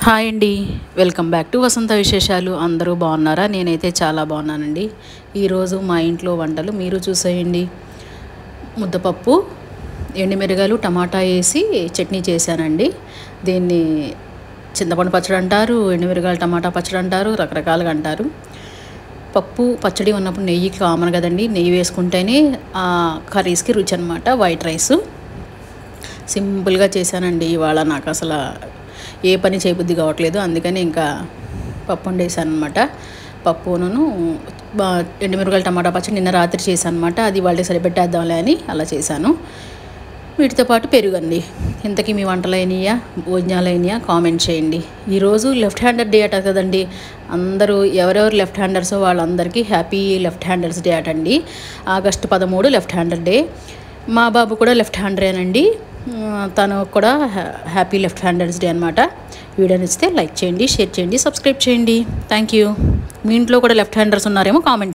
Hi అండి, welcome back to వసంత విశేషాలు. అందరూ బాగున్నారా? నేనైతే చాలా బాగున్నానండి. ఈరోజు మా ఇంట్లో వంటలు మీరు చూసేయండి. ముద్దపప్పు, ఎండుమిరగాయలు, టమాటా వేసి చట్నీ చేశానండి. దీన్ని చింతపండు పచ్చడి అంటారు, ఎండుమిరగాయలు టమాటా పచ్చడి అంటారు, రకరకాలుగా అంటారు. పప్పు పచ్చడి ఉన్నప్పుడు నెయ్యి కామన్ కదండి. నెయ్యి వేసుకుంటేనే కర్రీస్కి రుచి అనమాట. వైట్ రైస్ సింపుల్గా చేశానండి. ఇవాళ నాకు అసలు ఏ పని చేయబుద్ధి కావట్లేదు, అందుకని ఇంకా పప్పు వండేసాను అనమాట. పప్పును ఎండుమిరగాయలు టమాటా పచ్చడి నిన్న రాత్రి చేశాను అనమాట. అది వాళ్ళకి సరిపెట్టేద్దాంలే అని అలా చేశాను. వీటితో పాటు పెరుగండి. ఇంతకీ మీ వంటలు అయినాయా, భోజనాలు అయినాయా కామెంట్ చేయండి. ఈరోజు లెఫ్ట్ హ్యాండర్ డే అట కదండి. అందరూ ఎవరెవరు లెఫ్ట్ హ్యాండర్సో వాళ్ళందరికీ హ్యాపీ లెఫ్ట్ హ్యాండర్స్ డే అటండి. August 13 left hander day. మా బాబు కూడా లెఫ్ట్ హ్యాండరేనండి. తను కూడా హ్యాపీ లెఫ్ట్ హ్యాండర్స్ డే అనమాట. వీడియో నచ్చితే లైక్ చేయండి, షేర్ చేయండి, సబ్స్క్రైబ్ చేయండి. Thank you. మీ ఇంట్లో కూడా లెఫ్ట్ హ్యాండర్స్ ఉన్నారేమో కామెంట్